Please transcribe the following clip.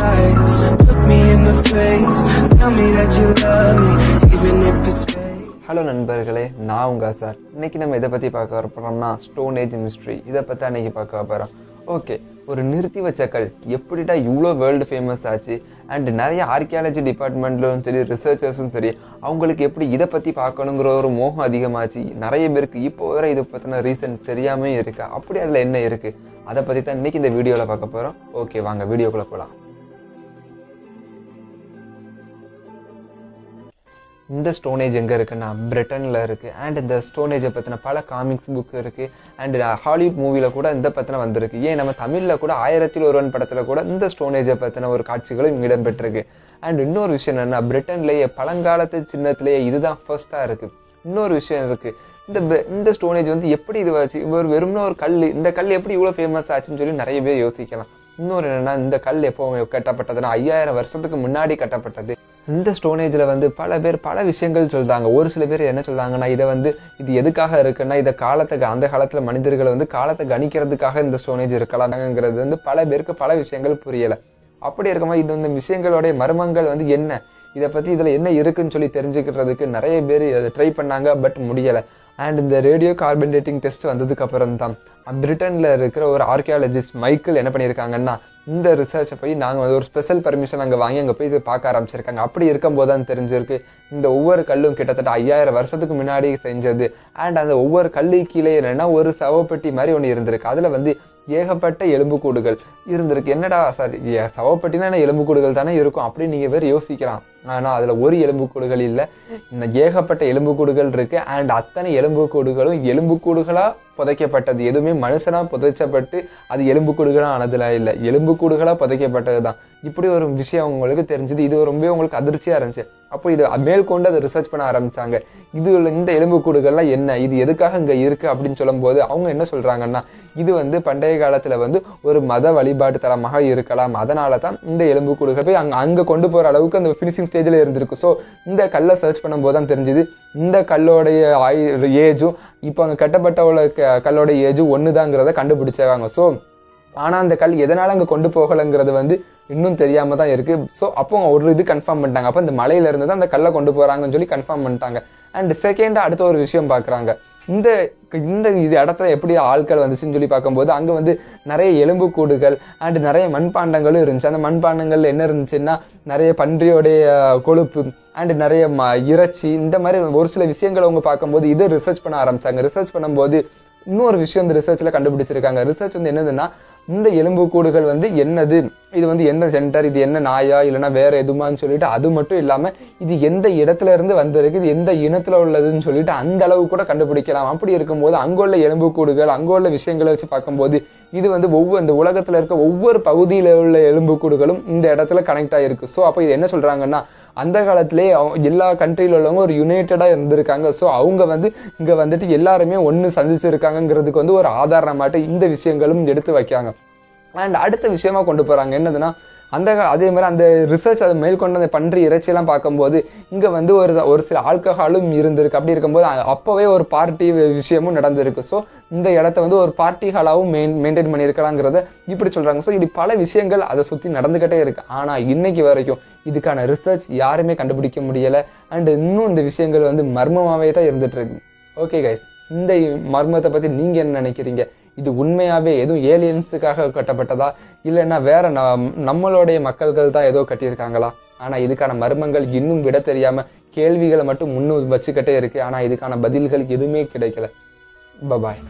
eyes, look me in the face, tell me that you love me, even if it's fake. Hello நண்பர்களே, நான் உங்கள் sir. இன்னைக்கு நம்ம இதை பற்றி பார்க்க வர போகிறோம்னா ஸ்டோன் ஏஜ் மிஸ்ட்ரி. இதை பற்றி அன்றைக்கி பார்க்க போகிறோம். ஓகே, ஒரு நிறுத்தி வச்ச கல் எப்படிடா இவ்வளோ வேர்ல்டு ஃபேமஸ் ஆச்சு, அண்ட் நிறைய ஆர்கியாலஜி டிபார்ட்மெண்ட்லும் சரி, ரிசர்ச்சர்ஸும் சரி, அவங்களுக்கு எப்படி இதை பற்றி பார்க்கணுங்கிற ஒரு மோகம் அதிகமாச்சு. நிறைய பேருக்கு இப்போ வர இதை பற்றின ரீசன் தெரியாமே இருக்கா. அப்படி அதில் என்ன இருக்குது, அதை பற்றி தான் இன்றைக்கி இந்த வீடியோவில் பார்க்க போகிறோம். ஓகே, வாங்க வீடியோக்குள்ளே போகலாம். இந்த ஸ்டோனேஜ் எங்கே இருக்குன்னா பிரிட்டனில் இருக்குது. அண்ட் இந்த ஸ்டோனேஜை பற்றின பல காமிக்ஸ் புக் இருக்குது. அண்ட் ஹாலிவுட் மூவியில் கூட இந்த பற்றின வந்திருக்கு. ஏன் நம்ம தமிழில் கூட 1001 படத்தில் கூட இந்த ஸ்டோனேஜை பற்றின ஒரு காட்சிகளும் இடம்பெற்றிருக்கு. அண்ட் இன்னொரு விஷயம் என்னென்னா, பிரிட்டன்லேயே பழங்காலத்து சின்னத்திலேயே இதுதான் ஃபர்ஸ்ட்டாக இருக்குது. இன்னொரு விஷயம் இருக்குது, இந்த ஸ்டோனேஜ் வந்து எப்படி இது வச்சு வெறும்னா ஒரு கல், இந்த கல் எப்படி இவ்வளோ ஃபேமஸ் ஆச்சுன்னு சொல்லி நிறைய பேர் யோசிக்கலாம். இன்னொரு என்னென்னா, இந்த கல் எப்போ கட்டப்பட்டதுன்னா 5000 வருஷத்துக்கு முன்னாடி கட்டப்பட்டது. இந்த ஸ்டோனேஜில் வந்து பல பேர் பல விஷயங்கள் சொல்கிறாங்க. ஒரு சில பேர் என்ன சொல்கிறாங்கன்னா, இது எதுக்காக இருக்குன்னா, அந்த காலத்தில் மனிதர்களை வந்து காலத்தை கணிக்கிறதுக்காக இந்த ஸ்டோனேஜ் இருக்கலாம்ங்கிறது வந்து பல பேருக்கு பல விஷயங்கள் புரியலை. அப்படி இருக்கும்போது இந்த விஷயங்களுடைய மர்மங்கள் வந்து என்ன, இதை பற்றி இதில் என்ன இருக்குன்னு சொல்லி தெரிஞ்சுக்கிறதுக்கு நிறைய பேர் அதை ட்ரை பண்ணாங்க, பட் முடியலை. அண்ட் இந்த ரேடியோ கார்பன் டேட்டிங் டெஸ்ட் வந்ததுக்கு அப்புறம் தான் பிரிட்டனில் இருக்கிற ஒரு ஆர்கியாலஜிஸ்ட் மைக்கேல் என்ன பண்ணியிருக்காங்கன்னா, இந்த ரிசர்ச்சை போய் நாங்கள் ஒரு ஸ்பெஷல் பர்மிஷன் அங்கே வாங்கி அங்கே போய் இதை பார்க்க ஆரம்பிச்சிருக்காங்க. அப்படி இருக்கும்போது தான் தெரிஞ்சிருக்கு, இந்த ஒவ்வொரு கல்லும் கிட்டத்தட்ட 5000 வருஷத்துக்கு முன்னாடி செஞ்சது. அண்ட் அந்த ஒவ்வொரு கல்லு கீழே என்னென்னா ஒரு சவப்பெட்டி மாதிரி ஒன்று இருந்திருக்கு. அதில் வந்து ஏகப்பட்ட எலும்புக்கூடுகள் இருந்திருக்கு. என்னடா சார், சவப்பெட்டினா எலும்புக்கூடுகள் தானே இருக்கும் அப்படின்னு நீங்கள் வேறு யோசிக்கலாம். ஆனால் அதில் ஒரு எலும்புக்கூடுகள் இல்லை, ஏகப்பட்ட எலும்புக்கூடுகள் இருக்குது. அண்ட் அத்தனை எலும்புக்கூடுகளும் எலும்புக்கூடுகளாக புதைக்கப்பட்டது. எதுவுமே மனுஷனாக புதைச்சப்பட்டு அது எலும்புக்கூடுகளாக ஆனதுலாம் இல்லை, எலும்புக்கூடுகளாக புதைக்கப்பட்டது தான். இப்படி ஒரு விஷயம் உங்களுக்கு தெரிஞ்சது. இது ரொம்ப உங்களுக்கு அதிர்ச்சியாக இருந்துச்சு. அப்போ இது மேற்கொண்டு அதை ரிசர்ச் பண்ண ஆரம்பித்தாங்க. இந்த எலும்புக்கூடுகள்லாம் என்ன, இது எதுக்காக இங்கே இருக்குது அப்படின்னு சொல்லும்போது அவங்க என்ன சொல்கிறாங்கன்னா, இது வந்து பண்டைய காலத்தில் வந்து ஒரு மத வழிபாட்டு தலமாக இருக்கலாம். அதனால தான் இந்த எலும்புக்கூடுகள் போய் அங்கே கொண்டு போகிற அளவுக்கு அந்த ஃபினிஷிங் ஸ்டேஜில் இருந்திருக்கு. ஸோ இந்த கல்லை சர்ச் பண்ணும்போது தான் தெரிஞ்சுது, இந்த கல்லோடைய ஏஜும் இப்போ அங்கே கட்டப்பட்ட கல்லோட ஏஜும் ஒன்று தாங்கிறத கண்டுபிடிச்சாங்க. ஸோ ஆனால் அந்த கல் எதனால் அங்கே கொண்டு போகலைங்கிறது வந்து இன்னும் தெரியாமல் தான் இருக்குது. ஸோ அப்போ ஒரு இது கன்ஃபார்ம் பண்ணிட்டாங்க, அப்போ இந்த மலையிலேருந்து தான் அந்த கல்லை கொண்டு போகிறாங்கன்னு சொல்லி கன்ஃபார்ம் பண்ணிட்டாங்க. அண்ட் செகண்டாக அடுத்த ஒரு விஷயம் பார்க்குறாங்க, இந்த இது இடத்துல எப்படி ஆட்கள் வந்துச்சுன்னு சொல்லி பார்க்கும்போது அங்கே வந்து நிறைய எலும்புக்கூடுகள் அண்ட் நிறைய மண்பாண்டங்களும் இருந்துச்சு. அந்த மண்பாண்டங்கள் என்ன இருந்துச்சுன்னா, நிறைய பன்றியோடைய கொழுப்பு அண்ட் நிறைய இறைச்சி, இந்த மாதிரி ஒரு சில விஷயங்களை அவங்க பார்க்கும்போது இதை ரிசர்ச் பண்ண ஆரம்பித்தாங்க. ரிசர்ச் பண்ணும்போது இன்னொரு விஷயம் இந்த ரிசர்ச்சில் கண்டுபிடிச்சிருக்காங்க. ரிசர்ச் வந்து என்னதுன்னா, இந்த எலும்புக்கூடுகள் வந்து என்னது, இது வந்து எந்த சென்டர், இது என்ன நாயா இல்லைன்னா வேற எதுமான்னு சொல்லிட்டு, அது மட்டும் இல்லாமல் இது எந்த இடத்துல இருந்து வந்திருக்கு, இது எந்த இனத்தில் உள்ளதுன்னு சொல்லிட்டு அந்த அளவு கூட கண்டுபிடிக்கலாம். அப்படி இருக்கும்போது அங்குள்ள எலும்புக்கூடுகள் அங்குள்ள விஷயங்களை வச்சு பார்க்கும்போது இது வந்து இந்த உலகத்தில் இருக்க ஒவ்வொரு பகுதியில் உள்ள எலும்புக்கூடுகளும் இந்த இடத்துல கனெக்ட் ஆகிருக்கு. ஸோ அப்போ இது என்ன சொல்கிறாங்கன்னா, அந்த காலத்திலே எல்லா கண்ட்ரியில் உள்ளவங்க ஒரு யுனைட்டடாக இருந்திருக்காங்க. ஸோ அவங்க வந்து இங்கே வந்துட்டு எல்லாருமே ஒன்று சந்திச்சிருக்காங்கிறதுக்கு வந்து ஒரு ஆதாரமாட்டு இந்த விஷயங்களும் எடுத்து வைக்காங்க. அண்ட் அடுத்த விஷயமா கொண்டு போகிறாங்க என்னதுன்னா, அதே மாதிரி அந்த ரிசர்ச் அதை மேற்கொண்டு அந்த பன்றி இறைச்சியெல்லாம் பார்க்கும்போது இங்கே வந்து ஒரு சில ஆல்கஹாலும் இருந்திருக்கு. அப்படி இருக்கும்போது அப்போவே ஒரு பார்ட்டி விஷயமும் நடந்திருக்கு. ஸோ இந்த இடத்த வந்து ஒரு பார்ட்டி ஹாலாகவும் மெயின்டைன் பண்ணியிருக்கலாங்கிறத இப்படி சொல்கிறாங்க. ஸோ இப்படி பல விஷயங்கள் அதை சுற்றி நடந்துக்கிட்டே இருக்குது. ஆனால் இன்னைக்கு வரைக்கும் இதுக்கான ரிசர்ச் யாருமே கண்டுபிடிக்க முடியலை. அண்ட் இன்னும் இந்த விஷயங்கள் வந்து மர்மமாகவே தான் இருந்துகிட்ருக்கு. ஓகே கைஸ், இந்த மர்மத்தை பற்றி நீங்கள் என்ன நினைக்கிறீங்க? இது உண்மையாகவே எதுவும் ஏலியன்ஸுக்காக கட்டப்பட்டதா, இல்லைன்னா வேற நம்மளுடைய மக்கள்கள் தான் ஏதோ கட்டியிருக்காங்களா? ஆனால் இதுக்கான மர்மங்கள் இன்னும் விட தெரியாமல் கேள்விகளை மட்டும் முன்னு வச்சுக்கிட்டே இருக்குது. ஆனால் இதுக்கான பதில்கள் எதுவுமே கிடைக்கல. பாய்.